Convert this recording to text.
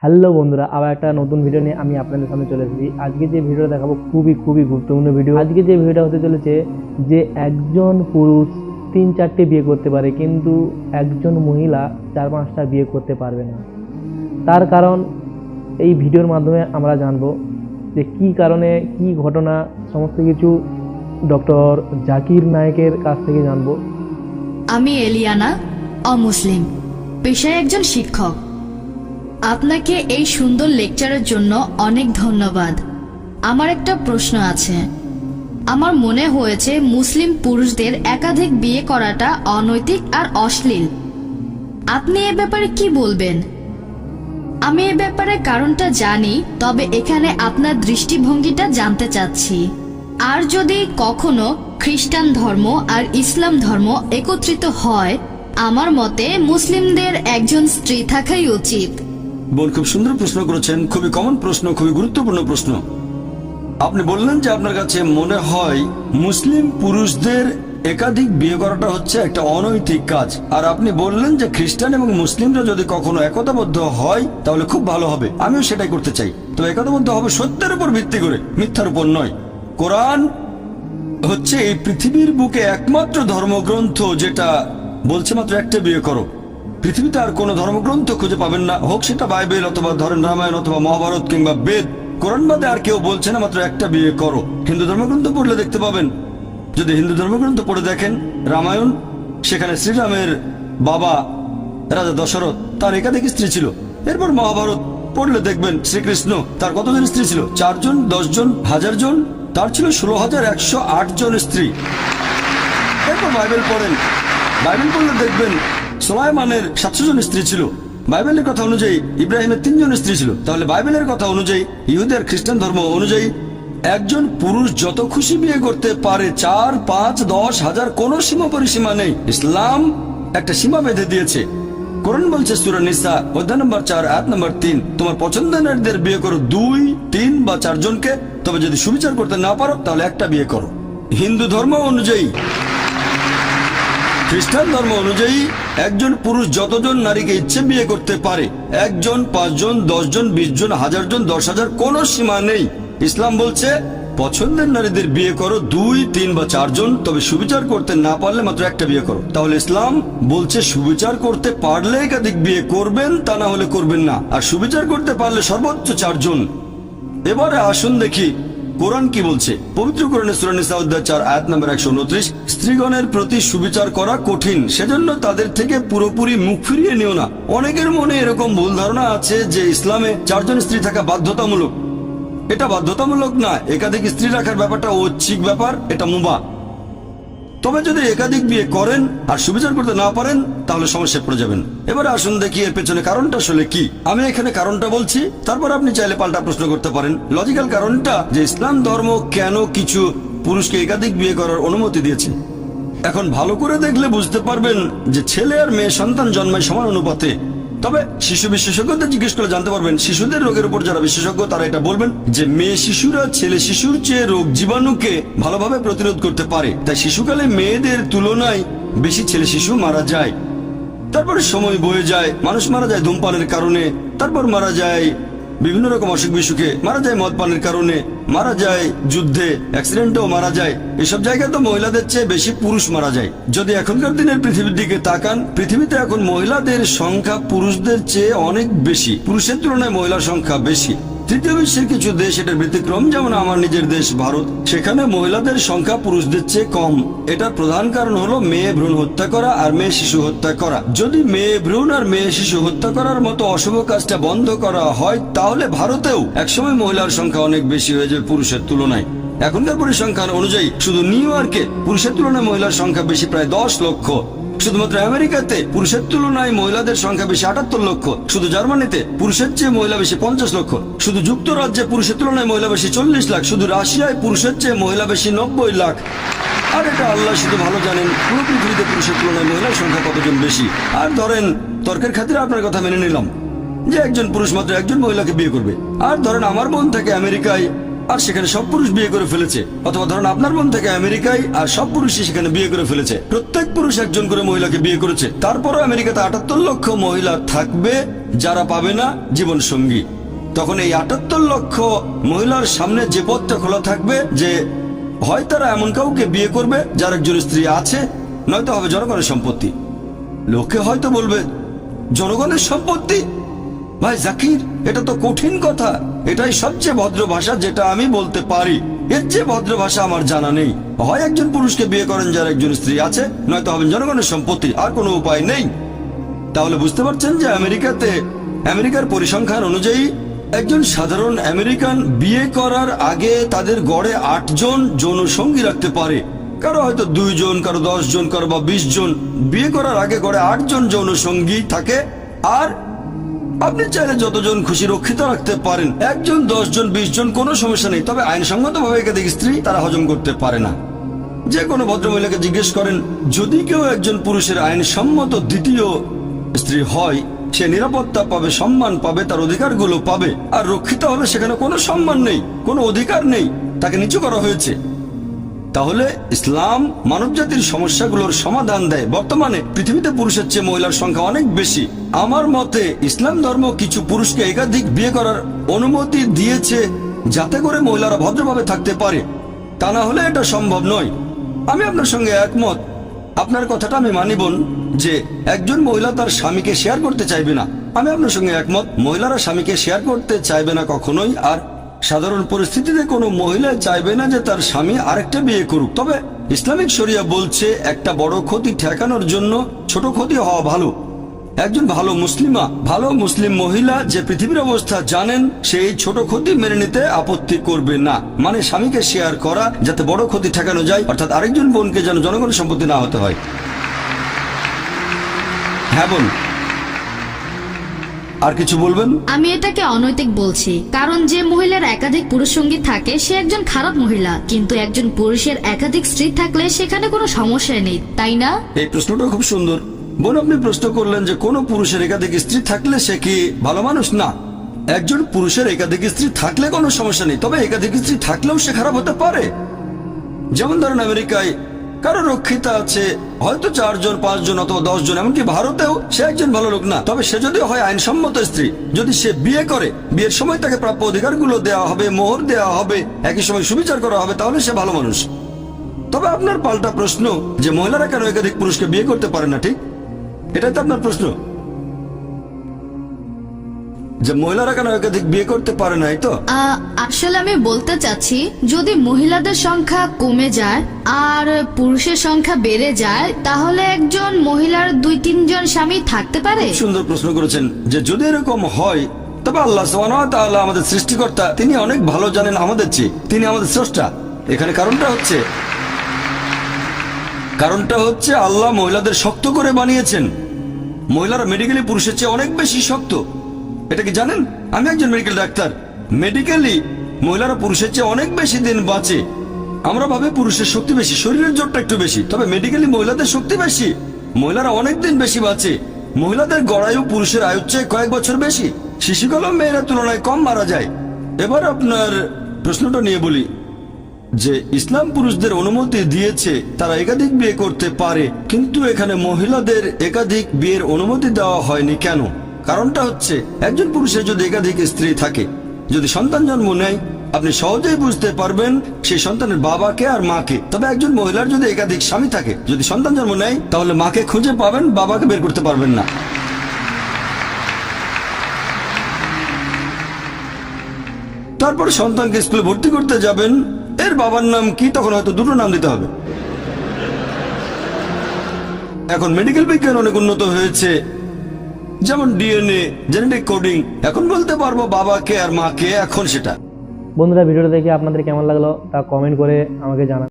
Hello বন্ধুরা, আবার একটা নতুন ভিডিও নিয়ে আমি আপনাদের সামনে চলে এসেছি। আজকে যে ভিডিওটা দেখাবো খুবই গুরুত্বপূর্ণ ভিডিও। আজকে যে ভিডিওটা হতে চলেছে যে একজন পুরুষ 3-4টে বিয়ে করতে পারে, কিন্তু একজন মহিলা 4-5টা বিয়ে করতে পারবে না। তার কারণ এই ভিডিওর মাধ্যমে আমরা জানবো যে কি কারণে, কি ঘটনা, সমস্ত কিছু ডক্টর জাকির নায়েকের কাছ থেকে জানবো। আমি এলিয়ানা, অমুসলিম, পেশায় একজন শিক্ষক। আপনাকে এই সুন্দর লেকচারের জন্য অনেক ধন্যবাদ। আমার একটা প্রশ্ন আছে। আমার মনে হয়েছে মুসলিম পুরুষদের একাধিক বিয়ে করাটা অনৈতিক আর অশ্লীল। আপনি এ ব্যাপারে কি বলবেন? আমি এ ব্যাপারে কারণটা জানি, তবে এখানে আপনার দৃষ্টিভঙ্গিটা জানতে চাচ্ছি। আর যদি কখনো খ্রিস্টান ধর্ম আর ইসলাম ধর্ম একত্রিত হয়, আমার মতে মুসলিমদের একজন স্ত্রী থাকাই উচিত। বোন, খুব সুন্দর প্রশ্ন করেছেন, খুবই কমন প্রশ্ন, খুবই গুরুত্বপূর্ণ প্রশ্ন। আপনি বললেন যে আপনার কাছে মনে হয় মুসলিম পুরুষদের একাধিক বিয়ে করাটা হচ্ছে একটা অনৈতিক কাজ, আর আপনি বললেন যে খ্রিস্টান এবং মুসলিমরা যদি কখনো একতাবদ্ধ হয় তাহলে খুব ভালো হবে। আমিও সেটাই করতে চাই। তো একতাবদ্ধ হবে সত্যের উপর ভিত্তি করে, মিথ্যার উপর নয়। কোরআন হচ্ছে এই পৃথিবীর বুকে একমাত্র ধর্মগ্রন্থ যেটা বলছে মাত্র একটা বিয়ে করো। পৃথিবীতে আর কোনো ধর্মগ্রন্থ খুঁজে পাবেন না, হোক সেটা বাইবেল অথবা ধরেন রামায়ণ অথবা মহাভারত কিংবা বেদ। কোরআন বাদে আর কেউ বলছে না মাত্র একটা বিয়ে করো। হিন্দু ধর্মগ্রন্থ পড়লে দেখতে পাবেন, যদি হিন্দু ধর্মগ্রন্থ পড়ে দেখেন রামায়ণ, সেখানে শ্রীরামের বাবা রাজা দশরথ, তার একাধিক স্ত্রী ছিল। এরপর মহাভারত পড়লে দেখবেন শ্রীকৃষ্ণ, তার কতজন স্ত্রী ছিল? 4 জন, 10 জন, 1000 জন, তার ছিল 16,108 জন স্ত্রী। এরপর বাইবেল পড়েন, বাইবেল পড়লে দেখবেন সুলাইমানের 700 জন স্ত্রী ছিল। বাইবেলের কথা অনুযায়ী ইব্রাহিমের 3 জন স্ত্রী ছিল। তাহলে বাইবেলের কথা অনুযায়ী, ইহুদি আর খ্রিস্টান ধর্ম অনুযায়ী একজন পুরুষ যত খুশি বিয়ে করতে পারে, 4, 5, 10, 1000, কোনো সীমা পরিসীমা নেই। ইসলাম একটা সীমা বেঁধে দিয়েছে। কোরআন বলছে সূরা নিসা অধ্যায় নম্বর 4 আয়াত নম্বর 3, তোমার পছন্দের নারীদের বিয়ে করো 2, 3 বা 4 জনকে, তবে যদি সুবিচার করতে না পারো তাহলে একটা বিয়ে করো। হিন্দু ধর্ম অনুযায়ী, খ্রিস্টান ধর্ম অনুযায়ী একজন পুরুষ যতজন নারীকে ইচ্ছে বিয়ে করতে পারে, 1 জন, 5 জন, 10 জন, 20 জন, 1000 জন, 10,000, কোনো সীমা নেই। ইসলাম বলছে পছন্দের নারীদের বিয়ে করো 2, 3 বা 4 জন, তবে সুবিচার করতে না পারলে মাত্র একটা বিয়ে করো। তাহলে ইসলাম বলছে সুবিচার করতে পারলে একাধিক বিয়ে করবেন, তা না হলে করবেন না, আর সুবিচার করতে পারলে সর্বোচ্চ 4 জন। এবারে আসুন দেখি কোরআন কি বলছে। পবিত্র কোরআনে সূরা নিসা অধ্যায় 4 আয়াত নম্বর 129, স্ত্রীগণের প্রতি সুবিচার করা কঠিন, সেজন্য তাদের থেকে পুরোপুরি মুখ ফিরিয়ে নিও না। অনেকের মনে এরকম ভুল ধারণা আছে যে ইসলামে 4 জন স্ত্রী থাকা বাধ্যতামূলক। এটা বাধ্যতামূলক না। একাধিক স্ত্রী রাখার ব্যাপারটা ঐচ্ছিক ব্যাপার, এটা মুবাহ। তবে যদি একাধিক বিয়ে করেন আর সুবিচার করতে না পারেন তাহলে সমস্যায় পড়ে যাবেন। এবারে আসুন দেখি এর পেছনে কারণটা আসলে কি। আমি এখানে কারণটা বলছি, তারপর আপনি চাইলে পাল্টা প্রশ্ন করতে পারেন। লজিক্যাল কারণটা যে ইসলাম ধর্ম কেন কিছু পুরুষকে একাধিক বিয়ে করার অনুমতি দিয়েছে। এখন ভালো করে দেখলে বুঝতে পারবেন যে ছেলে আর মেয়ে সন্তান জন্মায় সমান অনুপাতে। তবে শিশু বিশেষজ্ঞদের জিজ্ঞেস করে জানতে পারবেন, শিশুদের রোগের উপর যারা বিশেষজ্ঞ তারা এটা বলবেন যে মেয়ে শিশুরা ছেলে শিশুর চেয়ে রোগ জীবাণুকে ভালোভাবে প্রতিরোধ করতে পারে, তাই শিশুকালে মেয়েদের তুলনায় বেশি ছেলে শিশু মারা যায়। তারপরে সময় বয়ে যায়, মানুষ মারা যায় ধূমপানের কারণে, তারপর মারা যায় বিভিন্ন রকম অসুখ বিসুখে, মারা যায় মদ পানের কারণে, মারা যায় যুদ্ধে, অ্যাক্সিডেন্টেও মারা যায়। এসব জায়গায় তো মহিলাদের চেয়ে বেশি পুরুষ মারা যায়। যদি এখনকার দিনের পৃথিবীর দিকে তাকান, পৃথিবীতে এখন মহিলাদের সংখ্যা পুরুষদের চেয়ে অনেক বেশি, পুরুষের তুলনায় মহিলার সংখ্যা বেশি। তৃতীয় বিশ্বের কিছু দেশ এটার ব্যতিক্রম, যেমন আমার নিজের দেশ ভারত, সেখানে মহিলাদের সংখ্যা পুরুষদের চেয়ে কম। এটার প্রধান কারণ হলো মেয়ে ভ্রূণ হত্যা করা আর মেয়ে শিশু হত্যা করা। যদি মেয়ে ভ্রূণ আর মেয়ে শিশু হত্যা করার মতো অশুভ কাজটা বন্ধ করা হয় তাহলে ভারতেও একসময় মহিলার সংখ্যা অনেক বেশি হয়ে যাবে পুরুষের তুলনায়। এখনকার পরিসংখ্যান অনুযায়ী শুধু নিউ ইয়র্কে পুরুষের তুলনায় মহিলার সংখ্যা বেশি, প্রায় 10 লক্ষ। শুধুমাত্র আমেরিকাতে পুরুষের তুলনায় মহিলাদের সংখ্যা বেশি 78 লক্ষ। শুধু জার্মানিতে পুরুষের চেয়ে মহিলা বেশি 50 লক্ষ। শুধু যুক্তরাজ্যে পুরুষের তুলনায় মহিলা বেশি 40 লাখ। শুধু রাশিয়ায় পুরুষের চেয়ে মহিলা বেশি 90 লাখ। আর এটা আল্লাহ শুধু ভালো জানেন পুরো পৃথিবীতে পুরুষের তুলনায় মহিলার সংখ্যা কতজন বেশি। আর ধরেন তর্কের খাতিরে আপনার কথা মেনে নিলাম যে একজন পুরুষ মাত্র একজন মহিলাকে বিয়ে করবে। আর ধরেন আমার বোন থাকে আমেরিকায়, আর সেখানে সব পুরুষ বিয়ে করে ফেলেছে, অথবা ধরুন আপনার বোন থেকে আমেরিকায় আর সব পুরুষই সেখানে বিয়ে করে ফেলেছে, প্রত্যেক পুরুষ একজন করে মহিলাকে বিয়ে করেছে, তারপরও আমেরিকাতে 78 লক্ষ মহিলা থাকবে যারা পাবে না জীবন সঙ্গী। তখন এই ৭৮ লক্ষ মহিলার সামনে যে পথটা খোলা থাকবে যে হয় তারা এমন কাউকে বিয়ে করবে যার একজন স্ত্রী আছে, নয়তো হবে জনগণের সম্পত্তি। লোকে হয়তো বলবে জনগণের সম্পত্তি, ভাই জাকির এটা তো কঠিন কথা। এটাই সবচেয়ে ভদ্র ভাষা যেটা আমি বলতে পারি, এর চেয়ে ভদ্র ভাষা আমার জানা নেই। হয় একজন পুরুষকে বিয়ে করেন যার একজন স্ত্রী আছে, নয়তো হবেন জনগণের সম্পত্তি, আর কোনো উপায় নেই। তাহলে বুঝতে পারছেন যে আমেরিকার পরিসংখ্যান অনুযায়ী একজন সাধারণ আমেরিকান বিয়ে করার আগে তাদের গড়ে ৮ জন যৌন সঙ্গী রাখতে পারে। কারো হয়তো 2 জন, কারো 10 জন, কারো বা 20 জন। বিয়ে করার আগে গড়ে 8 জন যৌন সঙ্গী থাকে। আর আপনি চাইলে যতজন খুশি রক্ষিত রাখতে পারেন, 1 জন, 10 জন, 20 জন, কোনো সমস্যা নেই। তবে আইনসঙ্গতভাবে একাধিক স্ত্রী তারা হজম করতে পারে না। যে কোনো ভদ্রমহিলাকে জিজ্ঞেস করেন, যদি কেউ একজন পুরুষের আইনসম্মত দ্বিতীয় স্ত্রী হয়, সে নিরাপত্তা পাবে, সম্মান পাবে, তার অধিকারগুলো পাবে। আর রক্ষিত হবে সেখানে কোনো সম্মান নেই, কোনো অধিকার নেই, তাকে নিচু করা হয়েছে। তাহলে ইসলাম মানবজাতির সমস্যাগুলোর সমাধান দেয়। বর্তমানে পৃথিবীতে পুরুষের চেয়ে মহিলার সংখ্যা অনেক বেশি। আমার মতে ইসলাম ধর্ম কিছু পুরুষকে একাধিক বিয়ে করার অনুমতি দিয়েছে যাতে করে মহিলারা ভদ্রভাবে থাকতে পারে, তা না হলে এটা সম্ভব নয়। আমি আপনার সঙ্গে একমত। আপনার কথাটা আমি মানি বোন, যে একজন মহিলা তার স্বামীকে শেয়ার করতে চাইবে না। আমি আপনার সঙ্গে একমত, মহিলারা স্বামীকে শেয়ার করতে চাইবে না কখনোই। আর সাধারণ পরিস্থিতিতে কোনো মহিলা চাইবে না যে তার স্বামী আরেকটা বিয়ে করুক। তবে ইসলামিক শরিয়া বলছে একটা বড় ক্ষতি ঠেকানোর জন্য ছোট ক্ষতি হওয়া ভালো। একজন ভালো মুসলিম মহিলা যে পৃথিবীর অবস্থা জানেন, সেই ছোট ক্ষতি মেনে নিতে আপত্তি করবে না। মানে স্বামীকে শেয়ার করা যাতে বড় ক্ষতি ঠেকানো যায়, অর্থাৎ আরেকজন বোনকে যেন জনগণের সম্পত্তি না হতে হয়। হ্যাঁ বোন, আর কিছু বলবেন? আমি এটাকে অনৈতিক বলছি, কারণ যে মহিলার একাধিক পুরুষ সঙ্গী থাকে সে একজন খারাপ মহিলা, কিন্তু একজন পুরুষের একাধিক স্ত্রী থাকলে সেখানে কোনো সমস্যা নেই, তাই না? এই প্রশ্নটা খুব সুন্দর বোন। আপনি প্রশ্ন করলেন যে কোন পুরুষের একাধিক স্ত্রী থাকলে সে কি ভালো মানুষ? না, একজন পুরুষের একাধিক স্ত্রী থাকলে কোনো সমস্যা নেই, তবে একাধিক স্ত্রী থাকলেও সে খারাপ হতে পারে। যেমন ধরেন আমেরিকায় কারো রক্ষিতা আছে হয়তো 4 জন, 5 জন অথবা 10 জন, এমনকি ভারতেও সে একজন ভালো লোক না। তবে সে যদি হয় আইনসম্মত স্ত্রী, যদি সে বিয়ে করে, বিয়ের সময় তাকে প্রাপ্য অধিকারগুলো দেওয়া হবে, মোহর দেওয়া হবে, একই সময় সুবিচার করা হবে, তাহলে সে ভালো মানুষ। তবে আপনার পাল্টা প্রশ্ন যে মহিলারা কেন একাধিক পুরুষকে বিয়ে করতে পারে না, ঠিক এটাই তো আপনার প্রশ্ন, যে মহিলারা কেন একাধিক বিয়ে করতে পারে না, এই তো? আসলে আমি বলতে চাচ্ছি, যদি মহিলাদের সংখ্যা কমে যায় আর পুরুষের সংখ্যা বেড়ে যায়, তাহলে একজন মহিলার 2-3 জন স্বামী থাকতে পারে। সুন্দর প্রশ্ন করেছেন যে যদি এরকম হয়, তবে আল্লাহ সুবহানাহু ওয়া তাআলা আমাদের সৃষ্টিকর্তা, তিনি অনেক ভালো জানেন আমাদের চেয়ে, তিনি আমাদের স্রষ্টা। এখানে কারণটা হচ্ছে আল্লাহ মহিলাদের শক্ত করে বানিয়েছেন। মহিলারা মেডিকেলি পুরুষের চেয়ে অনেক বেশি শক্ত। এটা কি জানেন? আমি একজন মেডিকেল ডাক্তার। মেডিকেলি মহিলারা পুরুষের চেয়ে অনেক বেশি দিন বাঁচে। আমরা ভাবে পুরুষের শক্তি বেশি, শরীরের জোরটা একটু বেশি, তবে মেডিকেলি মহিলাদের শক্তি বেশি। মহিলারা অনেক দিন বেশি বাঁচে। মহিলাদের গড়ায়ু পুরুষের আয়ুর চেয়ে কয়েক বছর বেশি। শিশুকালেও মেয়েরা তুলনায় কম মারা যায়। এবার আপনার প্রশ্নটা নিয়ে বলি যে ইসলাম পুরুষদের অনুমতি দিয়েছে তারা একাধিক বিয়ে করতে পারে, কিন্তু এখানে মহিলাদের একাধিক বিয়ের অনুমতি দেওয়া হয়নি কেন? কারণটা হচ্ছে একজন পুরুষের যদি একাধিক স্ত্রী থাকে, যদি সন্তান জন্ম নেয়, আপনি সহজেই বুঝতে পারবেন সেই সন্তানের বাবাকে আর মাকে। তবে একজন মহিলার যদি একাধিক স্বামী থাকে, যদি সন্তান জন্ম নেয়, তাহলে মাকে খুঁজে পাবেন, বাবাকে বের করতে পারবেন না। তারপর সন্তানকে স্কুলে ভর্তি করতে যাবেন, এর বাবার নাম কি? তখন হয়তো 2টো নাম দিতে হবে। এখন মেডিকেল বিজ্ঞান অনেক উন্নত হয়েছে, যেমন ডিএনএ, জেনেটিক কোডিং। এখন বলতে পারবো বাবাকে আর মাকে। এখন সেটা বন্ধুরা, ভিডিওটা দেখে আপনাদের কেমন লাগলো তা কমেন্ট করে আমাকে জানান।